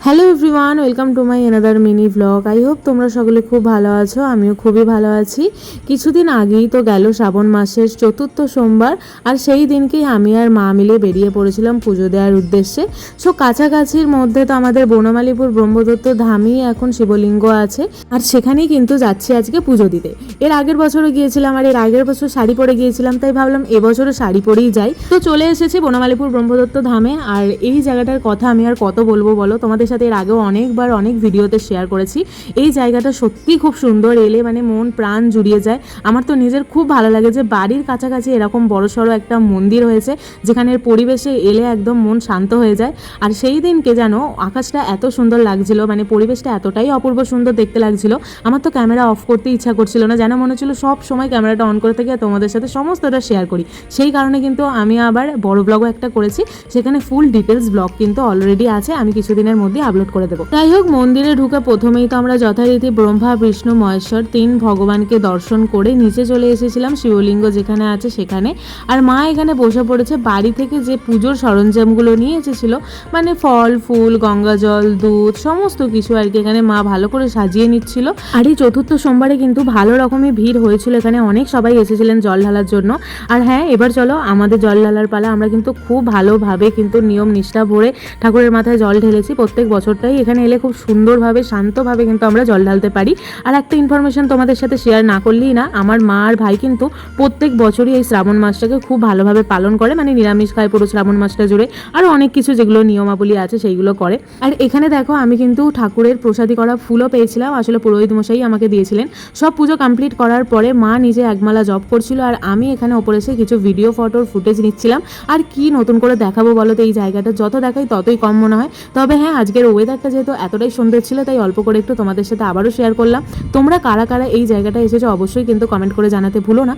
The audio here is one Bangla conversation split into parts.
Hello everyone, welcome to my another mini blog. I hope তোমরা সকলে খুব ভালো আছো, আমিও খুবই ভালো আছি। কিছুদিন আগেই তো গেল শ্রাবণ মাসের চতুর্থ সোমবার, আর সেই দিনকেই আমি আর মা মিলে বেরিয়ে পড়েছিলাম পুজো দেওয়ার উদ্দেশ্যে। সো কাছাকাছির মধ্যে তো আমাদের বনমালীপুর ব্রহ্মদত্ত ধামেই এখন শিবলিঙ্গ আছে, আর সেখানেই কিন্তু যাচ্ছি আজকে পুজো দিতে। এর আগের বছরও গিয়েছিলাম, আর এর আগের বছর শাড়ি পরে গিয়েছিলাম, তাই ভাবলাম এবছরও শাড়ি পরেই যাই। তো চলে এসেছি বনমালীপুর ব্রহ্মদত্ত ধামে। আর এই জায়গাটার কথা আমি আর কত বলবো বলো, তোমাদের সাথে এর আগেও অনেকবার অনেক ভিডিওতে শেয়ার করেছি। এই জায়গাটা সত্যি খুব সুন্দর, এলে মানে মন প্রাণ জুড়িয়ে যায়। আমার তো নিজের খুব ভালো লাগে যে বাড়ির কাছাকাছি এরকম বড়সড় একটা মন্দির হয়েছে, যেখানের পরিবেশে এলে একদম মন শান্ত হয়ে যায়। আর সেই দিনকে যেন আকাশটা এত সুন্দর লাগছিল, মানে পরিবেশটা এতটাই অপূর্ব সুন্দর দেখতে লাগছিল, আমার তো ক্যামেরা অফ করতে ইচ্ছা করছিল না, যেন মনে হচ্ছিল সব সময় ক্যামেরাটা অন করে থেকে তোমাদের সাথে সমস্তটা শেয়ার করি। সেই কারণে কিন্তু আমি আবার বড় ব্লগও একটা করেছি, সেখানে ফুল ডিটেলস ব্লগ কিন্তু অলরেডি আছে, আমি কিছুদিনের মধ্যে আপলোড করে দেবো। যাই হোক, মন্দিরে ঢুকে প্রথমেই তো আমরা যথারীতি ব্রহ্মা বিষ্ণু মহেশ্বর তিন ভগবানকে দর্শন করে নিচে চলে এসেছিলাম শিবলিঙ্গ যেখানে আছে সেখানে। আর মা এখানে বসে পড়েছে, বাড়ি থেকে যে পুজোর সরঞ্জামগুলো নিয়ে এসেছিল, মানে ফল ফুল গঙ্গা জল দুধ সমস্ত কিছু আর কি, এখানে মা ভালো করে সাজিয়ে নিচ্ছিল। আর এই চতুর্থ সোমবারে কিন্তু ভালো রকমের ভিড় হয়েছিল, এখানে অনেক সবাই এসেছিলেন জল ঢালার জন্য। আর হ্যাঁ, এবার চলো আমাদের জল ঢালার পালা। আমরা কিন্তু খুব ভালোভাবে কিন্তু নিয়ম নিষ্ঠা ভরে ঠাকুরের মাথায় জল ঢেলেছি। প্রত্যেক বছরটাই এখানে এলে খুব সুন্দরভাবে শান্তভাবে কিন্তু আমরা জল ঢালতে পারি। আর একটা ইনফরমেশন তোমাদের সাথে শেয়ার না করলেই না, আমার মা আর ভাই কিন্তু প্রত্যেক বছরই এই শ্রাবণ মাসটাকে খুব ভালোভাবে পালন করে, মানে নিরামিষ খায় পুরো শ্রাবণ মাসটা জুড়ে। আর অনেক কিছু যেগুলো নিয়মাবলী আছে সেইগুলো করে। আর এখানে দেখো, আমি কিন্তু ঠাকুরের প্রসাদী করা ফুলও পেয়েছিলাম, আসলে পুরোহিত মশাই আমাকে দিয়েছিলেন। সব পুজো কমপ্লিট করার পরে মা নিজে একমালা জপ করছিল, আর আমি এখানে ওপরে এসে কিছু ভিডিও ফটোর ফুটেজ নিচ্ছিলাম। আর কি নতুন করে দেখাবো বলো তো, এই জায়গাটা যত দেখাই ততই কম মনে হয়। তবে হ্যাঁ, আজকের ওয়েদারটা যেহেতু এতটাই সুন্দর ছিল, তাই অল্প করে একটু তোমাদের সাথে আবারও শেয়ার করলাম। তোমরা কারা কারা এই জায়গাটা এসেছো অবশ্যই কিন্তু কমেন্ট করে জানাতে ভুলো না।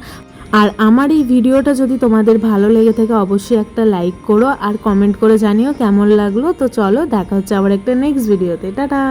আর আমার এই ভিডিওটা যদি তোমাদের ভালো লেগে থাকে অবশ্যই একটা লাইক করো, আর কমেন্ট করে জানিও কেমন লাগলো। তো চলো, দেখা হচ্ছে আবার একটা নেক্সট ভিডিওতে। টাটা।